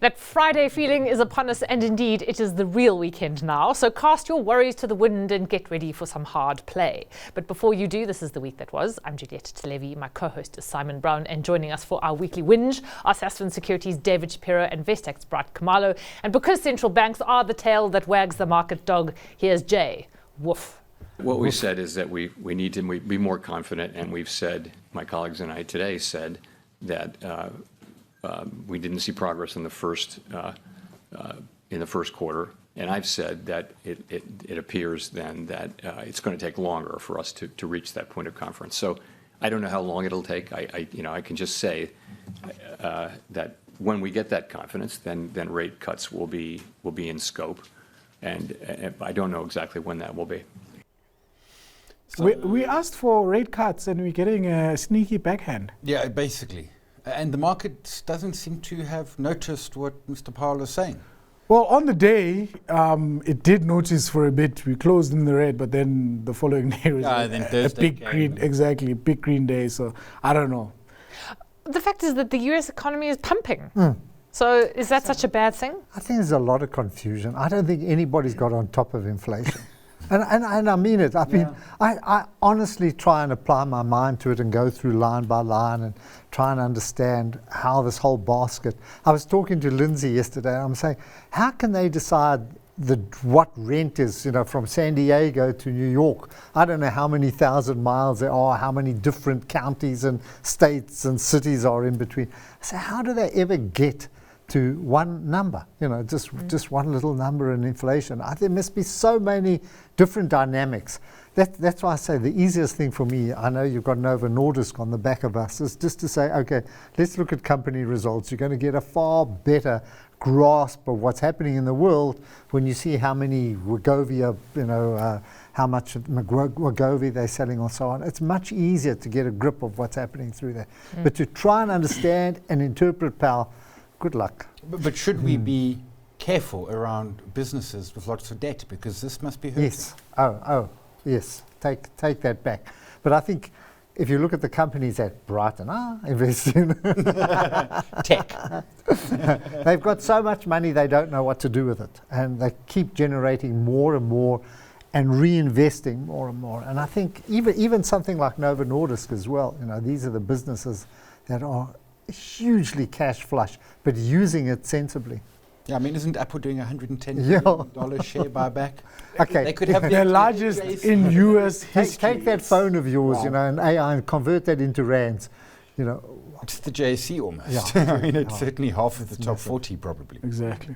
That Friday feeling is upon us, and indeed it is the real weekend now. So cast your worries to the wind and get ready for some hard play. But before you do, this is the week that was. I'm Giulietta Talevi, my co-host is Simon Brown, and joining us for our weekly whinge are Sasfin Securities' David Shapiro and Vestact's Bright Khumalo. And because central banks are the tail that wags the market dog, here's Jay. Woof. What we said is that we need to be more confident, and we've said, my colleagues and I today said, that we didn't see progress in the first quarter, and I've said that it appears then that it's going to take longer for us to reach that point of conference. So I don't know how long it'll take. I can just say that when we get that confidence, then rate cuts will be in scope, and I don't know exactly when that will be. So we asked for rate cuts and we're getting a sneaky backhand. Yeah, basically. And the market doesn't seem to have noticed what Mr. Powell is saying. Well, on the day, it did notice for a bit. We closed in the red, but then the following day was a big green, big green day. So I don't know. The fact is that the US economy is pumping. So is that such a bad thing? I think there's a lot of confusion. I don't think anybody's got on top of inflation. And I mean it. I honestly try and apply my mind to it and go through line by line and try and understand how this whole basket. I was talking to Lindsay yesterday and I'm saying, how can they decide what rent is, from San Diego to New York? I don't know how many thousand miles there are, how many different counties and states and cities are in between. I say, how do they ever get to one number, just one little number in inflation? There must be so many different dynamics. That's why I say the easiest thing for me, I know you've got Novo Nordisk on the back of us, is just to say, okay, let's look at company results. You're going to get a far better grasp of what's happening in the world when you see how many Wegovy, how much Wegovy they're selling or so on. It's much easier to get a grip of what's happening through there. But to try and understand and interpret Powell, good luck. But should we be careful around businesses with lots of debt, because this must be hurting? Yes. Yes. Take that back. But I think if you look at the companies that Brighton invest in tech, they've got so much money they don't know what to do with it, and they keep generating more and more and reinvesting more and more. And I think even something like Novo Nordisk as well, these are the businesses that are hugely cash flush, but using it sensibly. Yeah, isn't Apple doing $110 million share buyback? Okay, they could have the largest in US history. Take that phone of yours, and AI, and convert that into rands. It's the JSE almost. Yeah. It's certainly half of the top 40 probably. Exactly.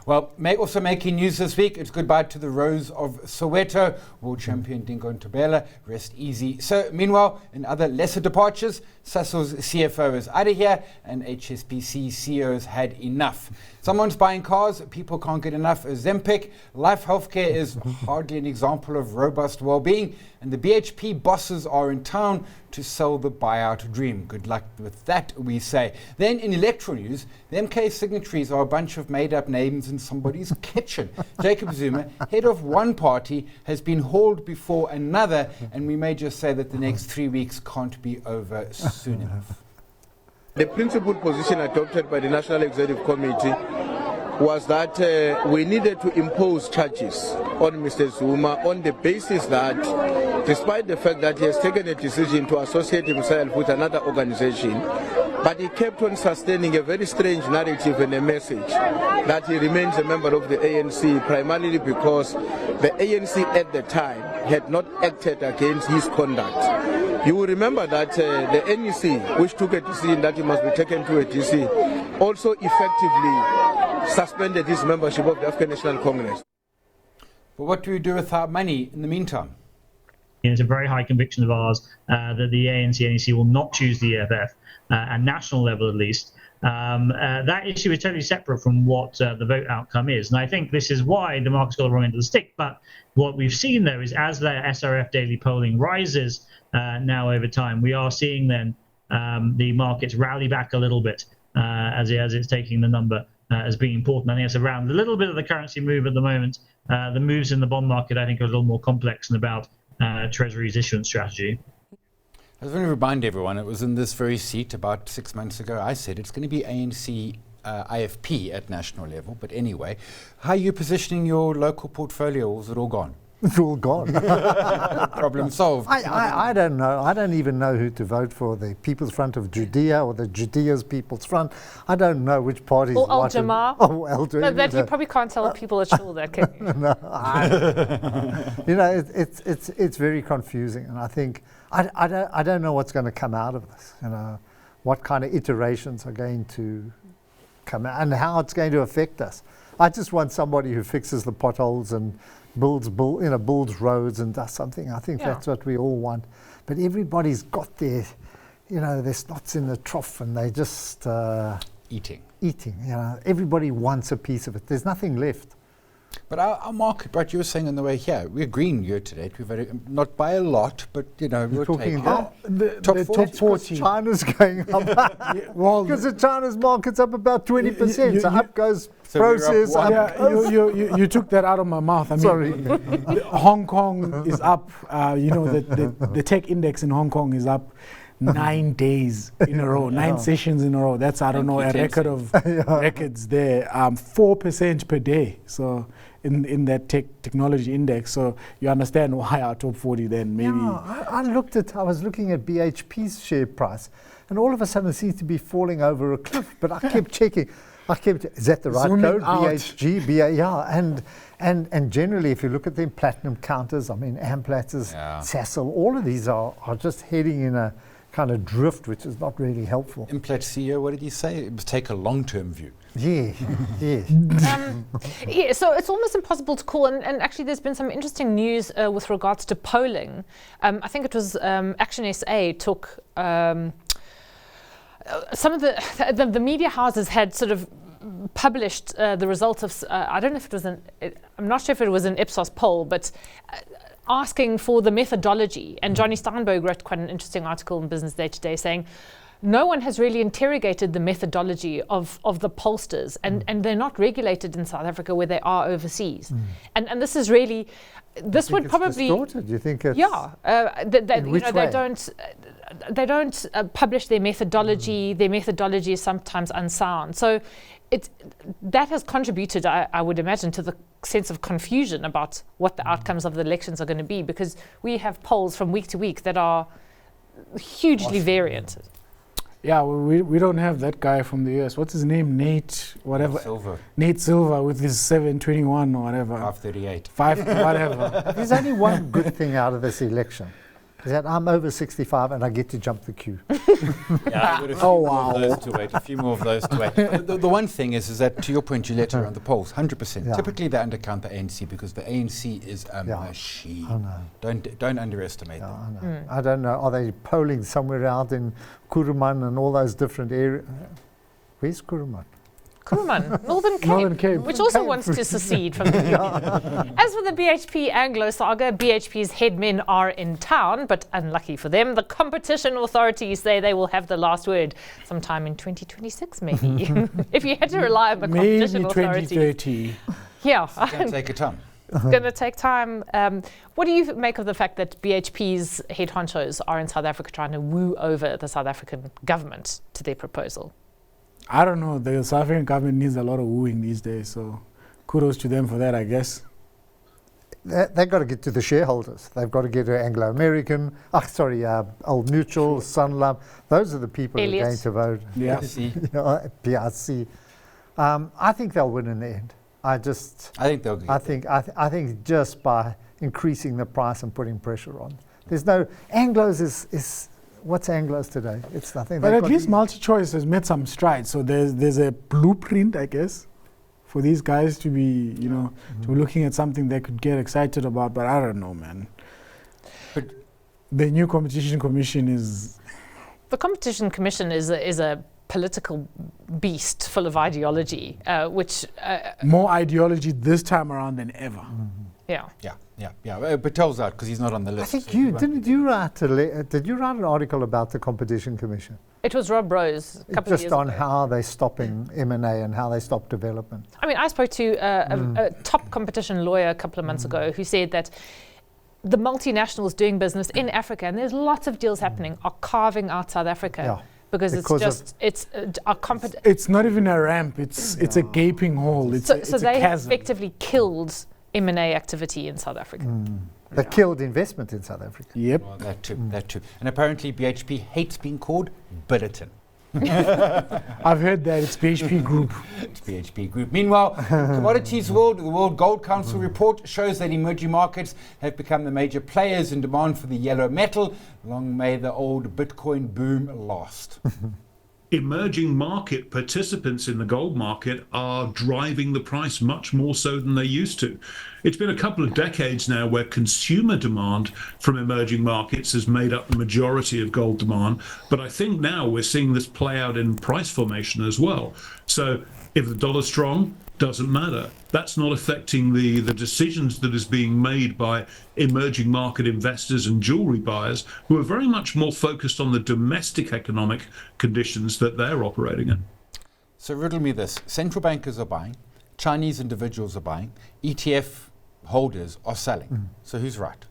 Well, also making news this week, it's goodbye to the Rose of Soweto. World champion Dingo Ntobela, rest easy. So, meanwhile, in other lesser departures, Sasol's CFO is out of here and HSBC CEO's had enough. Someone's buying cars, people can't get enough Ozempic. Life Healthcare is hardly an example of robust well-being, and the BHP bosses are in town to sell the buyout dream. Good luck with that, we say. Then in electoral news, the MK signatories are a bunch of made-up names in somebody's kitchen. Jacob Zuma, head of one party, has been hauled before another, and we may just say that the next 3 weeks can't be over soon enough. The principled position adopted by the National Executive Committee was that we needed to impose charges on Mr. Zuma on the basis that, despite the fact that he has taken a decision to associate himself with another organization, but he kept on sustaining a very strange narrative and a message that he remains a member of the ANC, primarily because the ANC at the time had not acted against his conduct. You will remember that the NEC, which took a decision that he must be taken to a DC, also effectively suspended his membership of the African National Congress. But what do we do with our money in the meantime? It's a very high conviction of ours that the ANC and NEC will not choose the EFF, at national level at least. That issue is totally separate from what the vote outcome is. And I think this is why the market's got the wrong end of the stick. But what we've seen, though, is as the SRF daily polling rises now over time, we are seeing then the markets rally back a little bit as it's taking the number as being important. I think it's around a little bit of the currency move at the moment. The moves in the bond market, I think, are a little more complex than about Treasury's issuance strategy. I was going to remind everyone, it was in this very seat about 6 months ago, I said it's going to be ANC IFP at national level. But anyway, how are you positioning your local portfolio, or is it all gone? It's all gone. Problem solved. I don't know. I don't even know who to vote for, the People's Front of Judea or the Judea's People's Front. I don't know which party is Or what. Al-Jama. Oh, Al-Jama. No, that you probably can't tell people at all that, can you? No, you know, it's very confusing, and I think I don't know what's going to come out of this. You know, what kind of iterations are going to come out, and how it's going to affect us. I just want somebody who fixes the potholes and builds roads and does something. I think that's what we all want. But everybody's got their, you know, their snots in the trough, and they just eating. You know, everybody wants a piece of it. There's nothing left. But our market, right, you were saying on the way here, we're green year to date. We've had not by a lot, but, you know, we're talking about the top 40. China's going up. Well, because the China's market's up about 20%. So up goes So we're up process. one. Up Yeah, goes. you took that out of my mouth. I mean, Sorry. Hong Kong is up. You know, the tech index in Hong Kong is up 9 days in a row, 9 sessions in a row. That's, I don't know, a record of records there. 4% per day. So in that technology index. So you understand why our top 40 then maybe. Yeah, I was looking at BHP's share price, and all of a sudden it seems to be falling over a cliff. But I kept checking. Is that the right Zooming code? out. BHG, yeah. And generally, if you look at them platinum counters, I mean, Amplatz's, Sasol, all of these are just heading in a kind of drift, which is not really helpful. Implat CEO, what did he say? It must take a long-term view. Yeah, yeah. Yeah, so it's almost impossible to call, and actually there's been some interesting news with regards to polling. I think it was Action SA took some of the media houses had sort of published the results of, I don't know if it was I'm not sure if it was an Ipsos poll, but asking for the methodology. And Johnny Steinberg wrote quite an interesting article in Business Day today saying, no one has really interrogated the methodology of the pollsters, and they're not regulated in South Africa where they are overseas. And this is really, this would probably distorted? Do you think it's they don't publish their methodology. Their methodology is sometimes unsound. So that has contributed, I would imagine, to the sense of confusion about what the outcomes of the elections are going to be, because we have polls from week to week that are hugely variant. Yeah, we don't have that guy from the US. What's his name? Nate, whatever. Nate Silver with his 721 or whatever. 538. 5, whatever. There's only one good thing out of this election, is that I'm over 65 and I get to jump the queue. Yeah, a few more of those to wait. The one thing is that, to your point, Giulietta, around the polls, 100%. Yeah. Typically they undercount the ANC because the ANC is a machine. I know. Don't underestimate them. I know. I don't know. Are they polling somewhere out in Kuruman and all those different areas? Where's Kuruman? Kuruman, Northern Cape, which also wants to secede from the Union. As for the BHP-Anglo saga, BHP's head men are in town, but unlucky for them, the competition authorities say they will have the last word sometime in 2026, maybe. If you had to rely on the competition authorities. Maybe 2030. Yeah. It's going to take a time. It's going to take time. What do you make of the fact that BHP's head honchos are in South Africa trying to woo over the South African government to their proposal? I don't know. The South African government needs a lot of wooing these days, so kudos to them for that, I guess. They've got to get to the shareholders. They've got to get to Anglo American, Old Mutual, Sunlum. Those are the people who are going to vote. Yeah. PRC. I think they'll win in the end. I think they'll get I think just by increasing the price and putting pressure on. There's no Anglos is what's Anglos today? It's nothing. But at least MultiChoice has made some strides. So there's a blueprint, I guess, for these guys to be, to be looking at something they could get excited about. But I don't know, man. But the new Competition Commission is... The Competition Commission is a political beast full of ideology, which... more ideology this time around than ever. Yeah. Patel's out because he's not on the list. I think did you write an article about the Competition Commission? It was Rob Rose a couple of years ago. Just on how they're stopping M&A and how they stop development. I mean, I spoke to a top competition lawyer a couple of months ago who said that the multinationals doing business in Africa, and there's lots of deals happening, are carving out South Africa Because it's just, it's not even a ramp, it's a gaping hole. It's so a they have chasm. effectively killed M&A activity in South Africa. They killed investment in South Africa. Yep. Well, that too. And apparently BHP hates being called Billiton. I've heard that it's BHP Group. It's BHP Group. Meanwhile, Commodities World, the World Gold Council report shows that emerging markets have become the major players in demand for the yellow metal. Long may the old Bitcoin boom last. Emerging market participants in the gold market are driving the price much more so than they used to. It's been a couple of decades now where consumer demand from emerging markets has made up the majority of gold demand, but I think now we're seeing this play out in price formation as well. So if the dollar's strong, doesn't matter. That's not affecting the decisions that is being made by emerging market investors and jewelry buyers who are very much more focused on the domestic economic conditions that they're operating in. So riddle me this. Central bankers are buying, Chinese individuals are buying, ETF holders are selling. So who's right?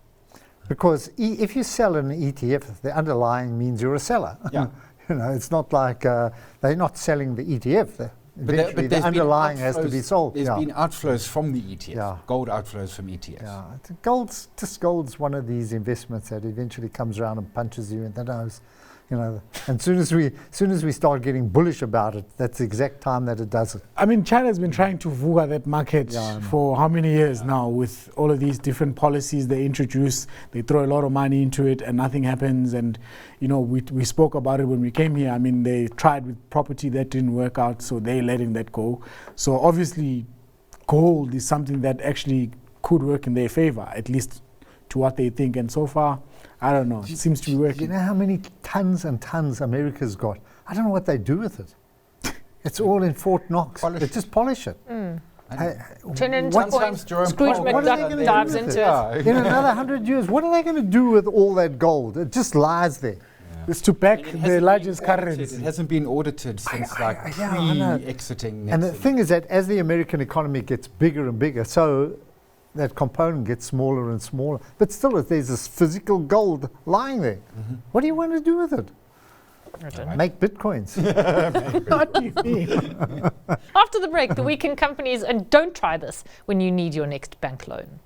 Because if you sell an ETF, the underlying means you're a seller. Yeah. It's not like they're not selling the ETF. But the underlying has to be sold. There's been outflows from the ETF, gold outflows from ETFs. Yeah, gold's one of these investments that eventually comes around and punches you in the nose. And as soon as we start getting bullish about it, that's the exact time that it does it. I mean, China's been trying to VUCA that market for how many years now with all of these different policies they introduce. They throw a lot of money into it and nothing happens. And, we spoke about it when we came here. I mean, they tried with property, that didn't work out, so they're letting that go. So obviously, gold is something that actually could work in their favor, at least to what they think. And so far, I don't know. It seems to be working. You know how many tons and tons America's got? I don't know what they do with it. It's all in Fort Knox. They just polish it. Turn it into a point. Jerome Scrooge Powell, McDuck dives into it. In another 100 years, what are they going to do with all that gold? It just lies there. It's to back the largest currency. It hasn't been audited since pre-exiting. And the thing is that as the American economy gets bigger and bigger, so that component gets smaller and smaller. But still, there's this physical gold lying there. What do you want to do with it? Make bitcoins. What do you mean? After the break, the weekend companies, and don't try this when you need your next bank loan.